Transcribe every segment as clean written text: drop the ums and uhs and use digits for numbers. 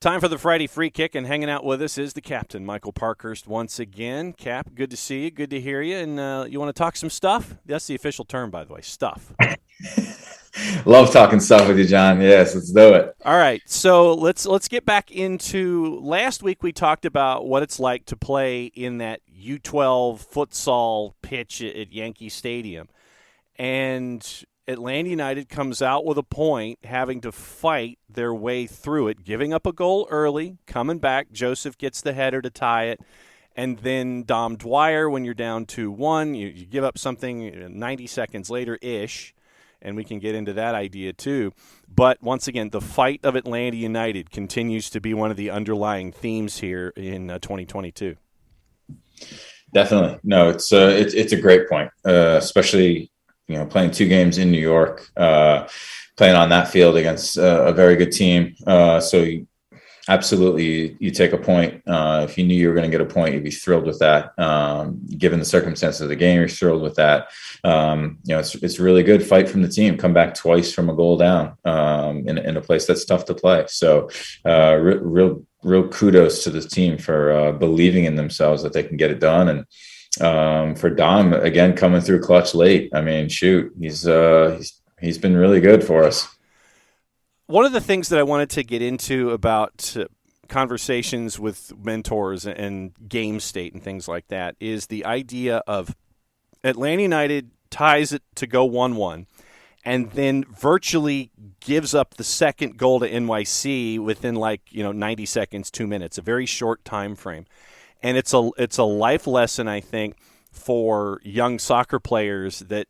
Time for the Friday Free Kick, and hanging out with us is the captain, Michael Parkhurst, once again. Cap, good to see you, good to hear you, and you want to talk some stuff? That's the official term, by the way, stuff. Love talking stuff with you, John. Yes, let's do it. All right, so let's get back into last week. We talked about what it's like to play in that U12 futsal pitch at Yankee Stadium, and Atlanta United comes out with a point, having to fight their way through it, giving up a goal early, coming back. Joseph gets the header to tie it, and then Dom Dwyer, when you're down 2-1, you give up something 90 seconds later-ish, and we can get into that idea too. But once again, the fight of Atlanta United continues to be one of the underlying themes here in 2022. Definitely. No, it's a great point, especially playing two games in New York, playing on that field against a very good team. Absolutely, you take a point. If you knew you were going to get a point, you'd be thrilled with that. Given the circumstances of the game, you're thrilled with that. It's a really good fight from the team. Come back twice from a goal down in a place that's tough to play. So real kudos to this team for believing in themselves that they can get it done. And for Dom, again, coming through clutch late. I mean, shoot, he's been really good for us. One of the things that I wanted to get into about conversations with mentors and game state and things like that is the idea of Atlanta United ties it to go 1-1 and then virtually gives up the second goal to NYC within 90 seconds, 2 minutes, a very short time frame. And it's a life lesson, I think, for young soccer players that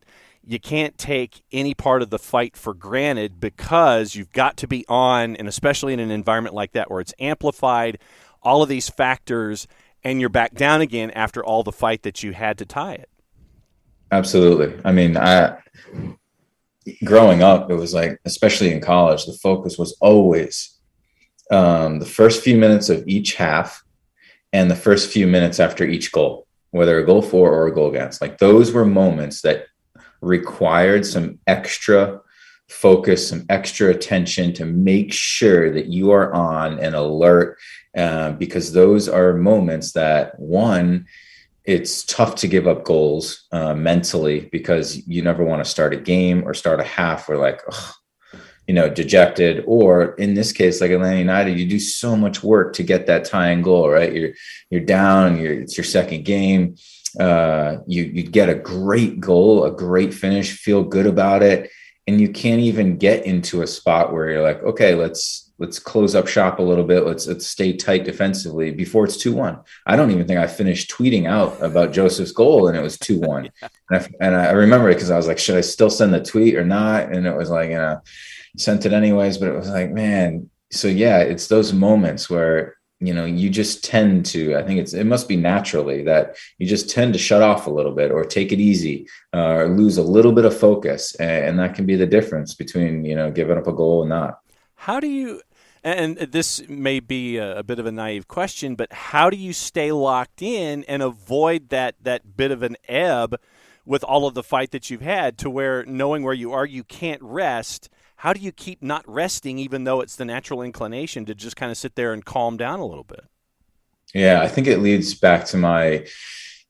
you can't take any part of the fight for granted because you've got to be on, and especially in an environment like that where it's amplified, all of these factors, and you're back down again after all the fight that you had to tie it. Absolutely. I mean, growing up, it was like, especially in college, the focus was always the first few minutes of each half and the first few minutes after each goal, whether a goal for or a goal against. Like, those were moments that required some extra focus, some extra attention to make sure that you are on and alert, because those are moments that, one, it's tough to give up goals mentally, because you never want to start a game or start a half where like, dejected, or in this case, like Atlanta United, you do so much work to get that tying goal, right? You're down, it's your second game. You get a great goal, a great finish, feel good about it. And you can't even get into a spot where you're like, okay, let's close up shop a little bit. Let's stay tight defensively before it's 2-1. I don't even think I finished tweeting out about Joseph's goal and it was 2-1. And I remember it because I was like, should I still send the tweet or not? And it was like, sent it anyways, but it was like, man. So yeah, it's those moments where, you just tend to, I think it must be naturally that you just tend to shut off a little bit or take it easy or lose a little bit of focus. And that can be the difference between, giving up a goal and not. How do you, and this may be a bit of a naive question, but how do you stay locked in and avoid that bit of an ebb with all of the fight that you've had, to where knowing where you are, you can't rest? How do you keep not resting, even though it's the natural inclination to just kind of sit there and calm down a little bit? Yeah, I think it leads back to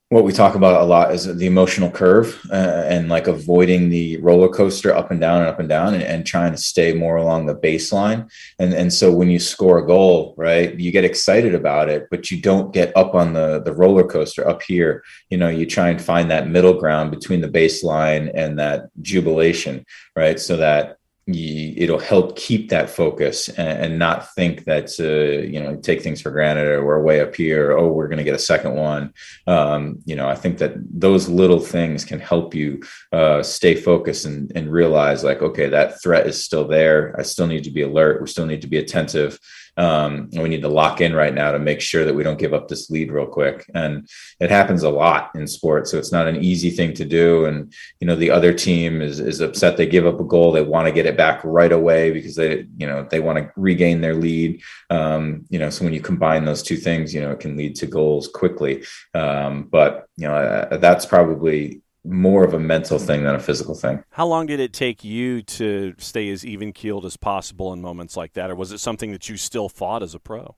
what we talk about a lot is the emotional curve, and like avoiding the roller coaster up and down and up and down, and trying to stay more along the baseline. And so when you score a goal, right, you get excited about it, but you don't get up on the roller coaster up here. You try and find that middle ground between the baseline and that jubilation, right? So that it'll help keep that focus and not think that, take things for granted, or we're way up here, or, oh, we're going to get a second one. I think that those little things can help you stay focused and realize, like, okay, that threat is still there. I still need to be alert. We still need to be attentive. We need to lock in right now to make sure that we don't give up this lead real quick. And it happens a lot in sports. So it's not an easy thing to do. And, the other team is upset. They give up a goal. They want to get it back right away because they want to regain their lead. So when you combine those two things, it can lead to goals quickly. But that's probably more of a mental thing than a physical thing. How long did it take you to stay as even-keeled as possible in moments like that, or was it something that you still fought as a pro?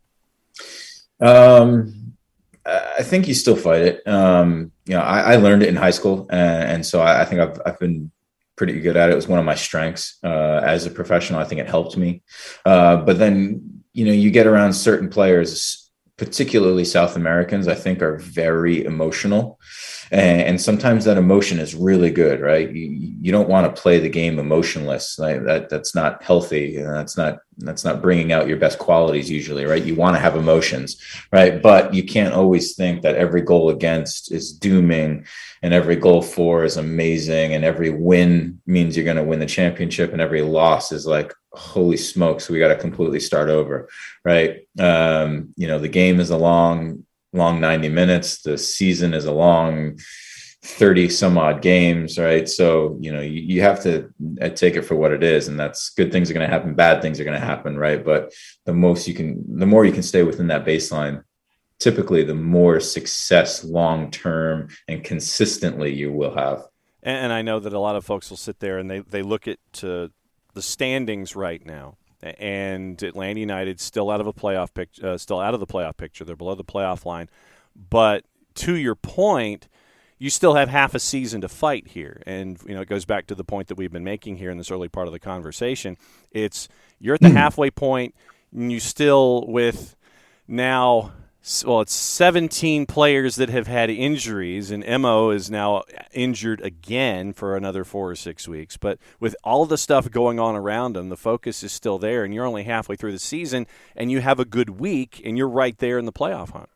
I think you still fight it. I learned it in high school, and so I think I've been pretty good at it. It was one of my strengths as a professional. I think it helped me. But then, you get around certain players, particularly South Americans, I think are very emotional. And sometimes that emotion is really good, right? You don't want to play the game emotionless. Like that's not healthy. And that's not bringing out your best qualities usually, right? You want to have emotions, right? But you can't always think that every goal against is dooming and every goal for is amazing and every win means you're going to win the championship and every loss is like, holy smokes, we got to completely start over, right? The game is a long 90 minutes. The season is a long 30 some odd games, right? So, you have to take it for what it is. And that's good things are going to happen. Bad things are going to happen. Right. But the more you can stay within that baseline, typically the more success long-term and consistently you will have. And I know that a lot of folks will sit there and they look at the standings right now. And Atlanta United still out of the playoff picture. They're below the playoff line. But to your point, you still have half a season to fight here. And, it goes back to the point that we've been making here in this early part of the conversation. You're at the halfway point, and you still with now – well, it's 17 players that have had injuries, and Mo is now injured again for another 4 or 6 weeks. But with all the stuff going on around them, the focus is still there, and you're only halfway through the season, and you have a good week, and you're right there in the playoff hunt.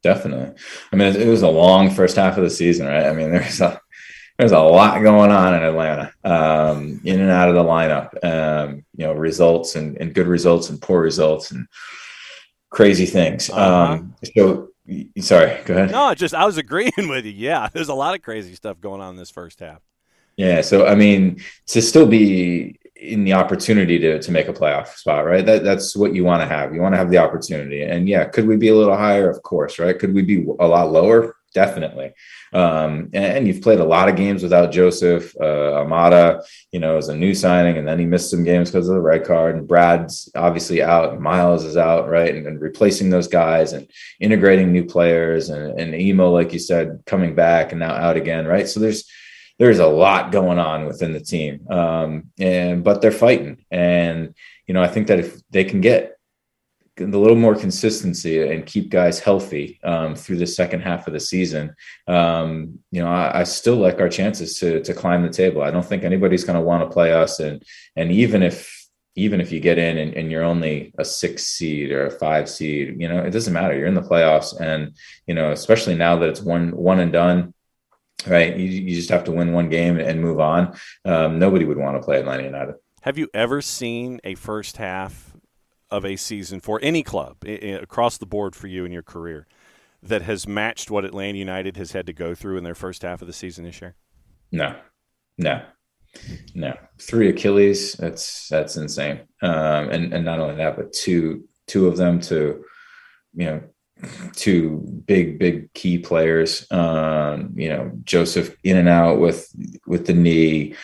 Definitely. I mean, it was a long first half of the season, right? I mean, there's a lot going on in Atlanta, in and out of the lineup, results and good results and poor results and crazy things. So sorry, go ahead. No, I was agreeing with you. Yeah, there's a lot of crazy stuff going on in this first half. Yeah. So, I mean, to still be in the opportunity to make a playoff spot, right? That's what you want to have. You want to have the opportunity. And yeah, could we be a little higher? Of course, right? Could we be a lot lower? Definitely. And you've played a lot of games without Joseph. Amada, is a new signing, and then he missed some games because of the red card. And Brad's obviously out, and Miles is out, right? And replacing those guys and integrating new players, and Emo, like you said, coming back and now out again, right? So there's a lot going on within the team, but they're fighting, and I think that if they can get a little more consistency and keep guys healthy through the second half of the season, I still like our chances to climb the table. I don't think anybody's going to want to play us, and even if you get in and you're only a 6 seed or a 5 seed, it doesn't matter. You're in the playoffs, and especially now that it's one and done. Right. You just have to win one game and move on. Nobody would want to play Atlanta United. Have you ever seen a first half of a season for any club across the board for you in your career that has matched what Atlanta United has had to go through in their first half of the season this year? No. 3 Achilles. That's insane. And not only that, but two of them to, 2 big key players, Joseph in and out with the knee.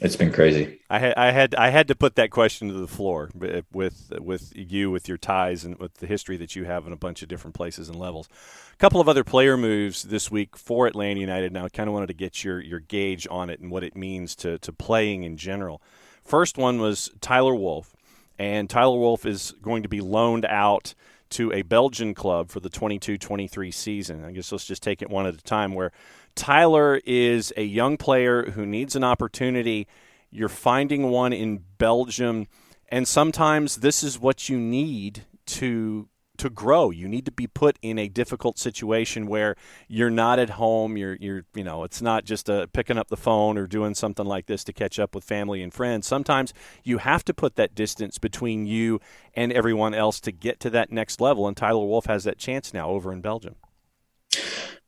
It's been crazy. I had to put that question to the floor with you, with your ties and with the history that you have in a bunch of different places and levels. A couple of other player moves this week for Atlanta United. Now I kind of wanted to get your gauge on it and what it means to playing in general. First one was Tyler Wolff. And Tyler Wolff is going to be loaned out to a Belgian club for the 22-23 season. I guess let's just take it one at a time, where Tyler is a young player who needs an opportunity. You're finding one in Belgium, and sometimes this is what you need to grow. You need to be put in a difficult situation where you're not at home. You're it's not just picking up the phone or doing something like this to catch up with family and friends. Sometimes you have to put that distance between you and everyone else to get to that next level, and Tyler Wolff has that chance now over in Belgium.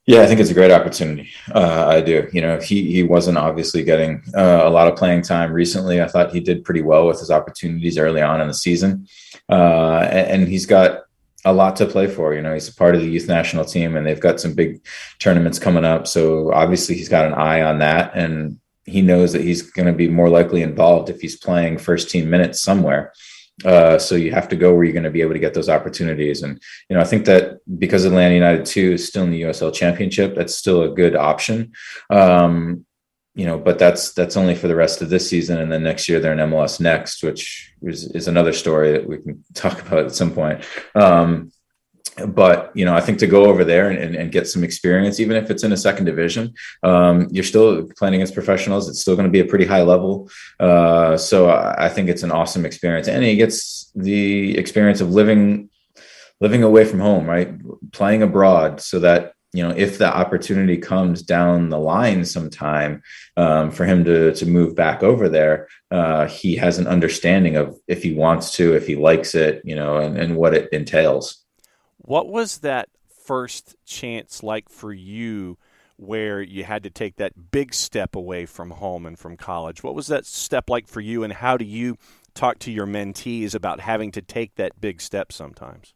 Yeah, I think it's a great opportunity. I do. He wasn't obviously getting a lot of playing time recently. I thought he did pretty well with his opportunities early on in the season. And he's got a lot to play for. He's a part of the youth national team, and they've got some big tournaments coming up. So obviously he's got an eye on that, and he knows that he's going to be more likely involved if he's playing first team minutes somewhere. So you have to go where you're going to be able to get those opportunities. And, I think that because Atlanta United 2 is still in the USL Championship, that's still a good option. But that's only for the rest of this season. And then next year they're in MLS Next, which is another story that we can talk about at some point. But I think to go over there and get some experience, even if it's in a second division, you're still playing against professionals. It's still going to be a pretty high level. So I think it's an awesome experience, and he gets the experience of living away from home, right? Playing abroad, so that, if the opportunity comes down the line sometime, for him to move back over there, he has an understanding of if he wants to, if he likes it, and what it entails. What was that first chance like for you where you had to take that big step away from home and from college? What was that step like for you, and how do you talk to your mentees about having to take that big step sometimes?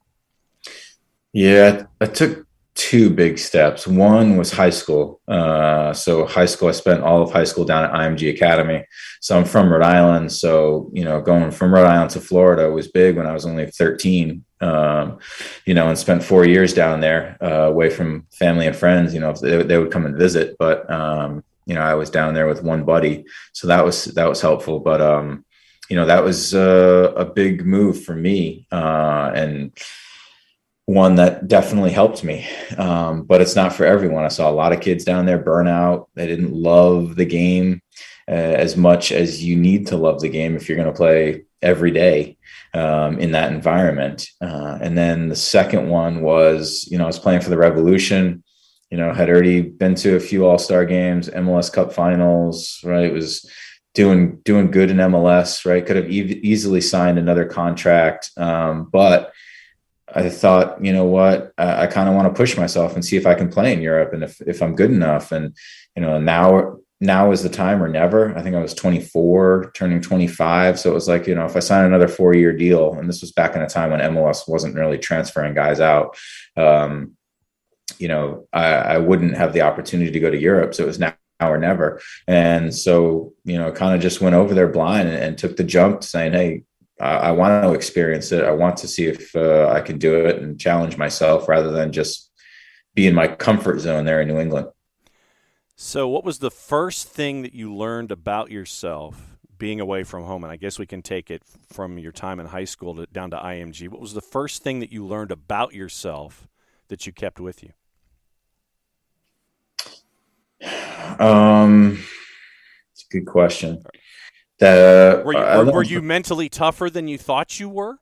Yeah, I took two big steps. One was high school. So high school, I spent all of high school down at IMG Academy. So I'm from Rhode Island. So, going from Rhode Island to Florida was big when I was only 13, and spent 4 years down there, away from family and friends. They would come and visit, but, I was down there with one buddy. So that was helpful. But, that was a big move for me. And one that definitely helped me. But it's not for everyone. I saw a lot of kids down there burn out. They didn't love the game as much as you need to love the game if you're going to play every day in that environment. And then the second one was, I was playing for the Revolution, had already been to a few All-Star games, MLS Cup finals, right? It was doing good in MLS, right? Could have easily signed another contract. But I thought, what, I kind of want to push myself and see if I can play in Europe, and if I'm good enough. And, now is the time or never. I think I was 24, turning 25. So it was like, if I sign another 4-year deal, and this was back in a time when MLS wasn't really transferring guys out, I wouldn't have the opportunity to go to Europe. So it was now or never. And so, kind of just went over there blind and took the jump, saying, hey, I want to experience it. I want to see if I can do it and challenge myself rather than just be in my comfort zone there in New England. So what was the first thing that you learned about yourself being away from home? And I guess we can take it from your time in high school down to IMG. What was the first thing that you learned about yourself that you kept with you? It's a good question. Were you mentally tougher than you thought you were?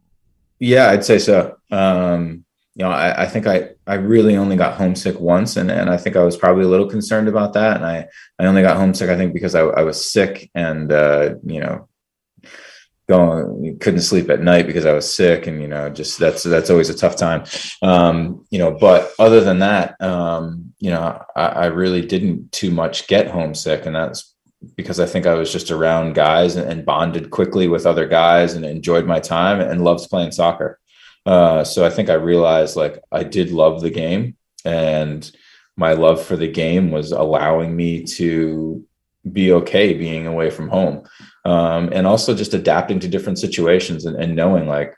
Yeah, I'd say so. I think I really only got homesick once, and I think I was probably a little concerned about that. And I only got homesick, I think, because I was sick, and couldn't sleep at night because I was sick, and just that's always a tough time. But other than that, I really didn't too much get homesick, and that's because I think I was just around guys and bonded quickly with other guys and enjoyed my time and loved playing soccer. So I think I realized, like, I did love the game, and my love for the game was allowing me to be okay being away from home. And also just adapting to different situations and knowing, like,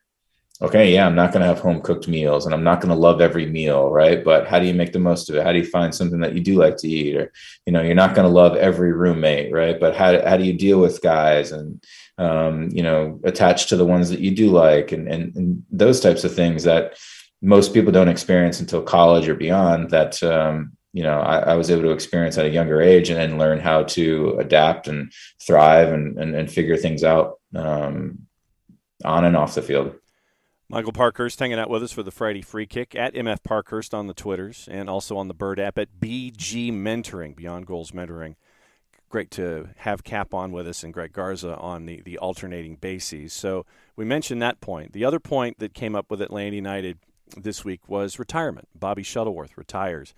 okay, yeah, I'm not going to have home cooked meals, and I'm not going to love every meal, right? But how do you make the most of it? How do you find something that you do like to eat? Or, you're not going to love every roommate, right? But how do you deal with guys and, attach to the ones that you do like, and those types of things that most people don't experience until college or beyond, that, I was able to experience at a younger age and learn how to adapt and thrive and figure things out on and off the field. Michael Parkhurst hanging out with us for the Friday Free Kick at MF Parkhurst on the Twitters, and also on the Bird app at BG Mentoring, Beyond Goals Mentoring. Great to have Cap on with us and Greg Garza on the alternating bases. So we mentioned that point. The other point that came up with Atlanta United this week was retirement. Bobby Shuttleworth retires.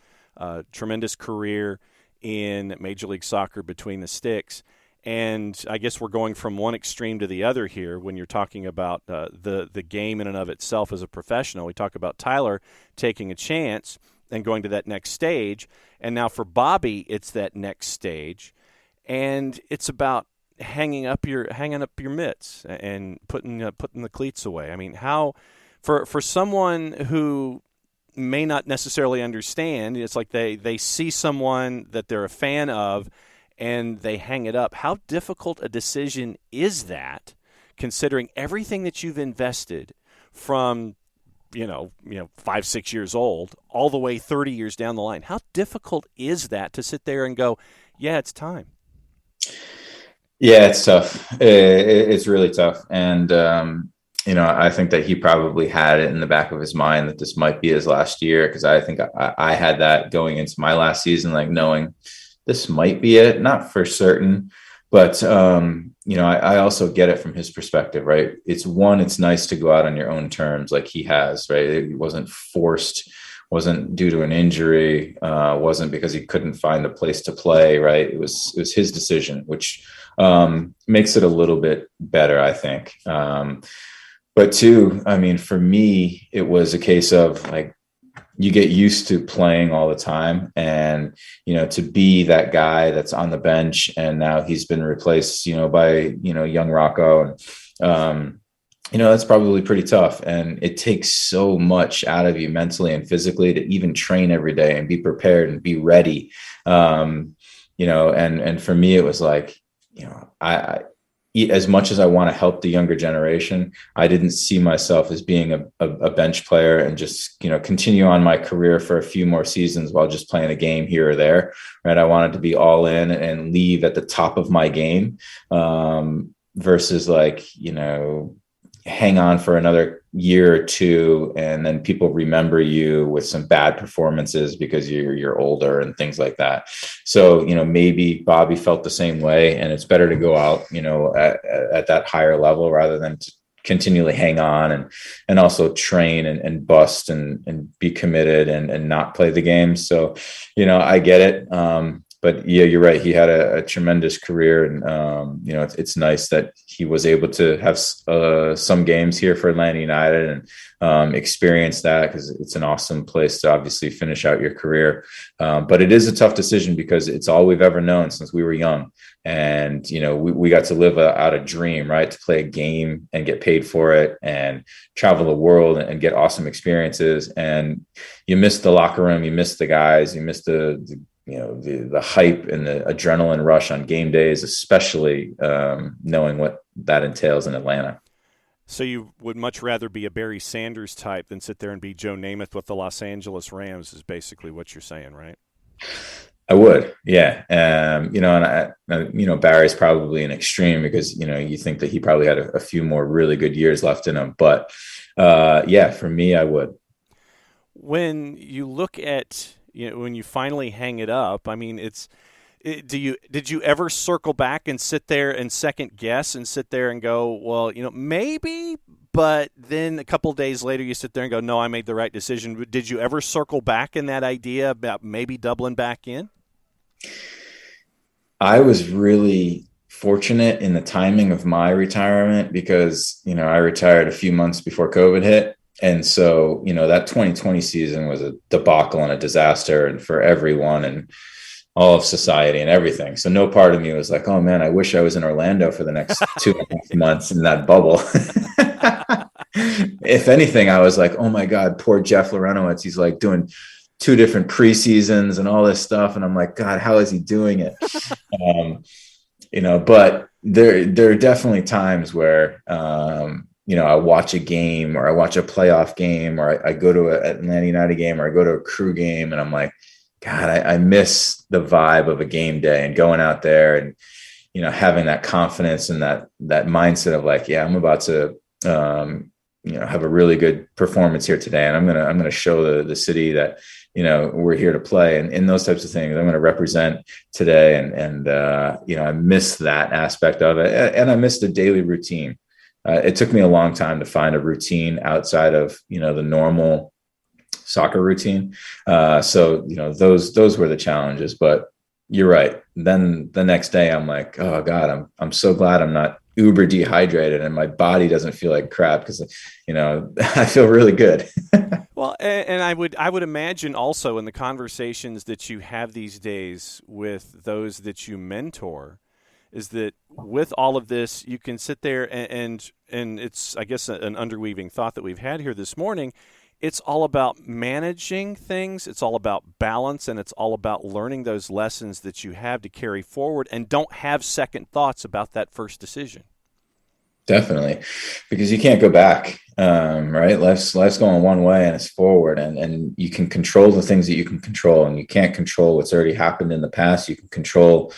Tremendous career in Major League Soccer between the sticks. And I guess we're going from one extreme to the other here when you're talking about the game in and of itself as a professional. We talk about Tyler taking a chance and going to that next stage. And now for Bobby, it's that next stage. And it's about hanging up your mitts and putting the cleats away. I mean, how for someone who may not necessarily understand, it's like they see someone that they're a fan of and they hang it up. How difficult a decision is that, considering everything that you've invested from 5-6 years old all the way 30 years down the line? How difficult is that to sit there and go, yeah, it's time? Yeah, it's tough. It's really tough. And, I think that he probably had it in the back of his mind that this might be his last year. Cause I think I had that going into my last season, like knowing this might be it, not for certain, but, I also get it from his perspective, right? It's nice to go out on your own terms like he has, right? It wasn't forced, wasn't due to an injury, wasn't because he couldn't find a place to play, right? It was his decision, which makes it a little bit better, I think. But two, I mean, for me, it was a case of like, you get used to playing all the time and, to be that guy that's on the bench and now he's been replaced, by, young Rocco. And, that's probably pretty tough. And it takes so much out of you mentally and physically to even train every day and be prepared and be ready. And for me, it was like, I as much as I want to help the younger generation, I didn't see myself as being a bench player and just, continue on my career for a few more seasons while just playing a game here or there. Right. I wanted to be all in and leave at the top of my game, versus like, hang on for another year or two and then people remember you with some bad performances because you're older and things like that. So, maybe Bobby felt the same way, and it's better to go out, at that higher level rather than to continually hang on and also train and bust and be committed and not play the game. So, I get it. But yeah, you're right. He had a tremendous career, and it's nice that he was able to have some games here for Atlanta United and experience that, because it's an awesome place to obviously finish out your career. But it is a tough decision because it's all we've ever known since we were young, and we got to live out a dream, right? To play a game and get paid for it and travel the world and get awesome experiences. And you miss the locker room, you miss the guys, you miss the hype and the adrenaline rush on game days, especially knowing what that entails in Atlanta. So you would much rather be a Barry Sanders type than sit there and be Joe Namath with the Los Angeles Rams is basically what you're saying, right? I would. Yeah. And Barry's probably an extreme because, you think that he probably had a few more really good years left in him. But for me, I would. When you look at, when you finally hang it up, I mean, did you ever circle back and sit there and second guess and sit there and go, well, maybe, but then a couple of days later you sit there and go, no, I made the right decision. Did you ever circle back in that idea about maybe doubling back in? I was really fortunate in the timing of my retirement because, I retired a few months before COVID hit. And so, that 2020 season was a debacle and a disaster and for everyone and all of society and everything. So no part of me was like, oh man, I wish I was in Orlando for the next 2.5 months in that bubble. If anything, I was like, oh my God, poor Jeff Lorenowitz. He's like doing 2 different preseasons and all this stuff. And I'm like, God, how is he doing it? But there are definitely times where, I watch a game or I watch a playoff game or I go to an Atlanta United game or I go to a Crew game and I'm like, God, I miss the vibe of a game day and going out there and, having that confidence and that mindset of like, yeah, I'm about to, have a really good performance here today. And I'm going to show the city that, we're here to play and in those types of things, I'm going to represent today. And I miss that aspect of it. And I miss the daily routine. It took me a long time to find a routine outside of, the normal soccer routine. So those were the challenges, but you're right. then the next day I'm like, oh God, I'm so glad I'm not uber dehydrated and my body doesn't feel like crap because, I feel really good. Well, and I would imagine also in the conversations that you have these days with those that you mentor, is that with all of this, you can sit there and it's, I guess, an underweaving thought that we've had here this morning. It's all about managing things. It's all about balance, and it's all about learning those lessons that you have to carry forward, and don't have second thoughts about that first decision. Definitely, because you can't go back, right? Life's going one way and it's forward, and you can control the things that you can control, and you can't control what's already happened in the past. You can control,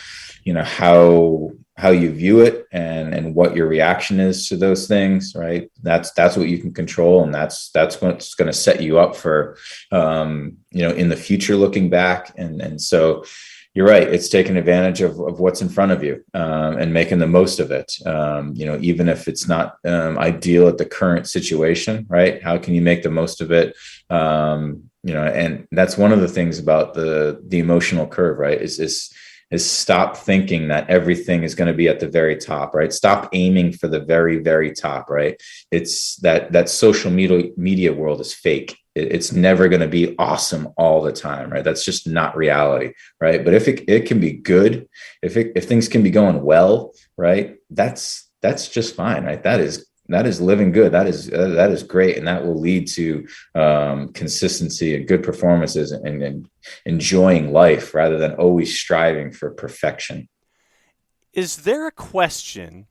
how you view it and what your reaction is to those things, right? That's what you can control, and that's what's going to set you up for, in the future, looking back, and so. You're right. It's taking advantage of what's in front of you, and making the most of it. Even if it's not ideal at the current situation, right? How can you make the most of it? And that's one of the things about the emotional curve, right? Is stop thinking that everything is going to be at the very top, right? Stop aiming for the very, very top, right? It's that social media world is fake. It's never going to be awesome all the time, right? That's just not reality, right? But if it can be good, if things can be going well, right? That's just fine, right? That is living good. That is great, and that will lead to consistency and good performances, and enjoying life rather than always striving for perfection. Is there a question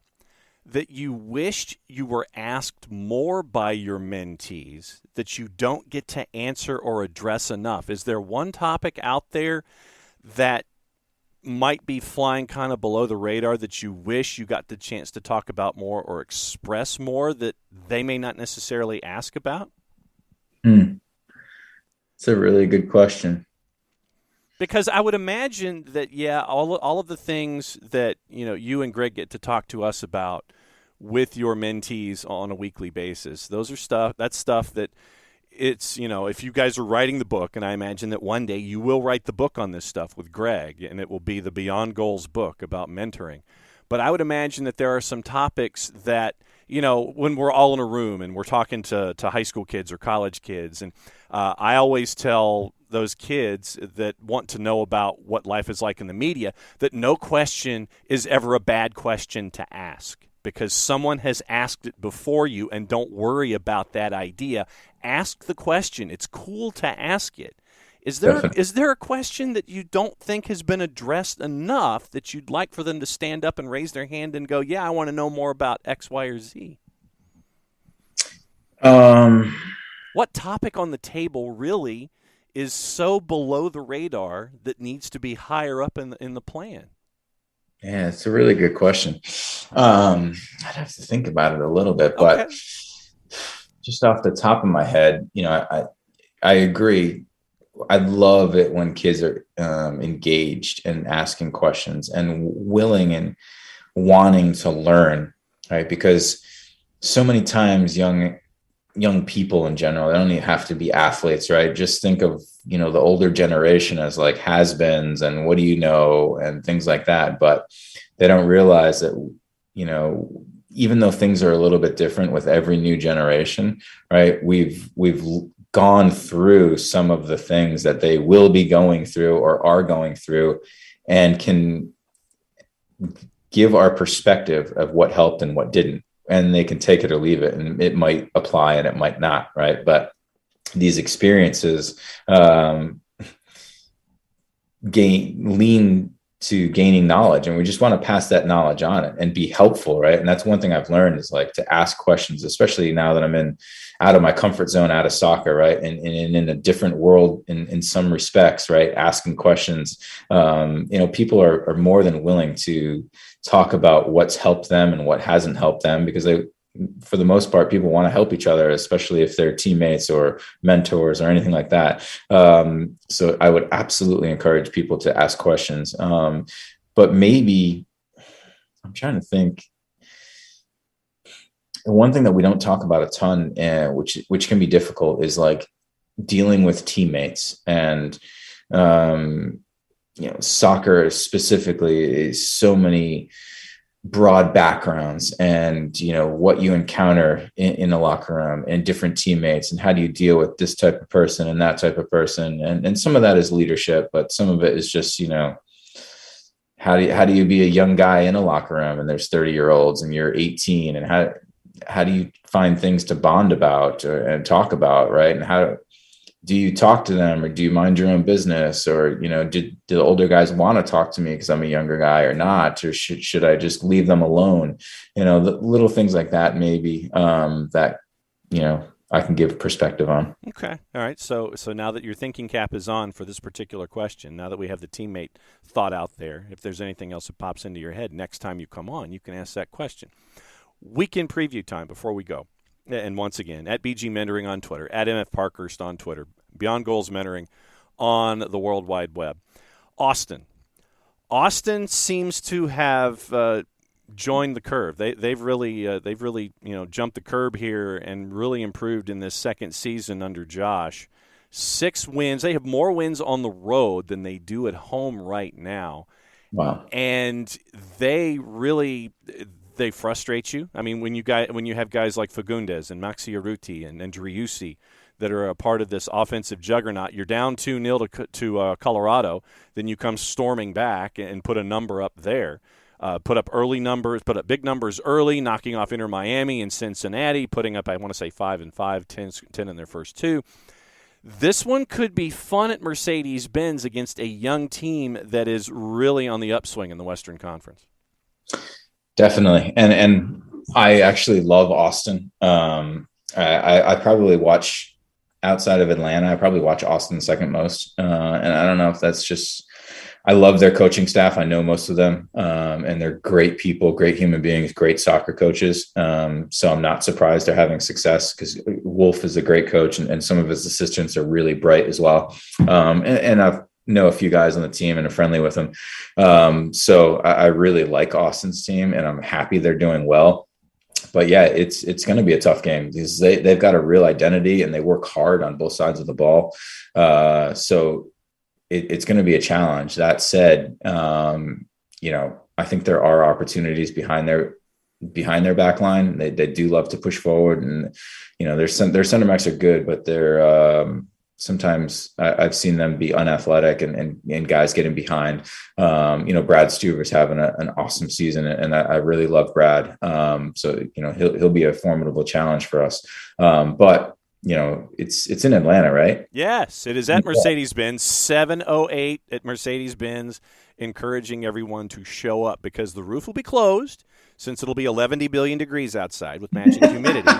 that you wished you were asked more by your mentees that you don't get to answer or address enough? Is there one topic out there that might be flying kind of below the radar that you wish you got the chance to talk about more or express more that they may not necessarily ask about? It's a really good question. Because I would imagine that, yeah, all of the things that you and Greg get to talk to us about with your mentees on a weekly basis, that's stuff that it's, if you guys are writing the book, and I imagine that one day you will write the book on this stuff with Greg, and it will be the Beyond Goals book about mentoring. But I would imagine that there are some topics that, when we're all in a room and we're talking to high school kids or college kids, and I always tell those kids that want to know about what life is like in the media that no question is ever a bad question to ask, because someone has asked it before you, and don't worry about that idea. Ask the question. It's cool to ask it. Is there a question that you don't think has been addressed enough that you'd like for them to stand up and raise their hand and go, yeah, I want to know more about X, Y, or Z? What topic on the table really is so below the radar that needs to be higher up in the plan? Yeah, it's a really good question. I'd have to think about it a little bit, but Okay. just off the top of my head, I agree. I love it when kids are engaged and asking questions and willing and wanting to learn, right? Because so many times young people in general, they don't even have to be athletes, right? Just think of, the older generation as like has-beens and what do you know and things like that. But they don't realize that, even though things are a little bit different with every new generation, right? We've gone through some of the things that they will be going through or are going through, and can give our perspective of what helped and what didn't. And they can take it or leave it, and it might apply and it might not, right? But these experiences lean to gaining knowledge, and we just want to pass that knowledge on and be helpful, right? And that's one thing I've learned is like to ask questions, especially now that I'm out of my comfort zone, out of soccer, right? And in a different world in some respects, right? Asking questions, people are more than willing to talk about what's helped them and what hasn't helped them, because for the most part, people want to help each other, especially if they're teammates or mentors or anything like that. So I would absolutely encourage people to ask questions. But maybe I'm trying to think. One thing that we don't talk about a ton, which can be difficult, is like dealing with teammates and soccer specifically is so many broad backgrounds, and what you encounter in a locker room and different teammates, and how do you deal with this type of person and that type of person, and some of that is leadership, but some of it is just how do you be a young guy in a locker room and there's 30-year-olds and you're 18, and how do you find things to bond about and talk about, right? And how do you talk to them, or do you mind your own business, or do the older guys want to talk to me because I'm a younger guy or not, or should I just leave them alone? The little things like that, maybe that I can give perspective on. Okay, all right. So now that your thinking cap is on for this particular question, now that we have the teammate thought out there, if there's anything else that pops into your head next time you come on, you can ask that question. Weekend preview time before we go. And once again, at BG Mentoring on Twitter, at MF Parkhurst on Twitter, Beyond Goals Mentoring on the World Wide Web. Austin seems to have joined the curve. They've really jumped the curb here and really improved in this second season under Josh. 6 wins. They have more wins on the road than they do at home right now. Wow. And they frustrate you. I mean, when you have guys like Fagundes and Maxi Arruti and Driussi that are a part of this offensive juggernaut, you're down 2-0 to Colorado, then you come storming back and put a number up there. Put up big numbers early, knocking off Inter Miami and Cincinnati, putting up, I want to say, 5-5, 10 in their first 2. This one could be fun at Mercedes-Benz against a young team that is really on the upswing in the Western Conference. Definitely. And I actually love Austin. I probably watch, outside of Atlanta, I probably watch Austin second most. And I don't know if that's just, I love their coaching staff. I know most of them, and they're great people, great human beings, great soccer coaches. So I'm not surprised they're having success, because Wolf is a great coach, and some of his assistants are really bright as well. And I've know a few guys on the team and are friendly with them. So I really like Austin's team, and I'm happy they're doing well. But yeah, it's going to be a tough game, because they've got a real identity and they work hard on both sides of the ball. So it's going to be a challenge. That said, I think there are opportunities behind their back line. They do love to push forward, and their center backs are good, but they're sometimes I've seen them be unathletic and guys getting behind. Brad Stuver's having an awesome season, and I really love Brad. So he'll be a formidable challenge for us. But it's in Atlanta, right? Yes, it is at Mercedes-Benz, 7:08 at Mercedes-Benz, encouraging everyone to show up, because the roof will be closed since it'll be 11 billion degrees outside with matching humidity.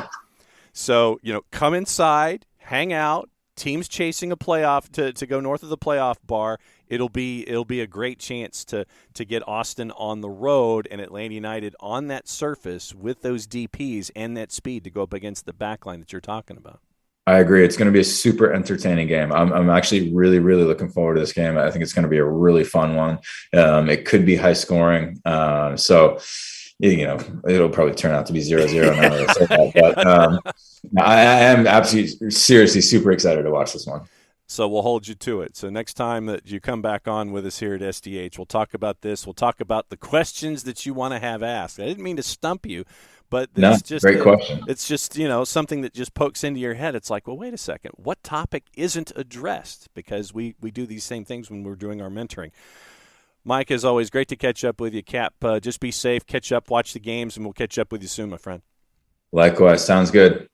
So, come inside, hang out. Teams chasing a playoff to go north of the playoff bar. It'll be a great chance to get Austin on the road and Atlanta United on that surface with those DPs and that speed to go up against the backline that you're talking about. I agree. It's going to be a super entertaining game. I'm actually really, really looking forward to this game. I think it's going to be a really fun one. It could be high scoring. So it'll probably turn out to be 0-0 now that I say that. But I am absolutely, seriously, super excited to watch this one. So we'll hold you to it. So next time that you come back on with us here at SDH, we'll talk about this. We'll talk about the questions that you want to have asked. I didn't mean to stump you, but it's just great question. It's just, something that just pokes into your head. It's like, well, wait a second. What topic isn't addressed? Because we do these same things when we're doing our mentoring. Mike, as always, great to catch up with you. Cap, just be safe, catch up, watch the games, and we'll catch up with you soon, my friend. Likewise. Sounds good.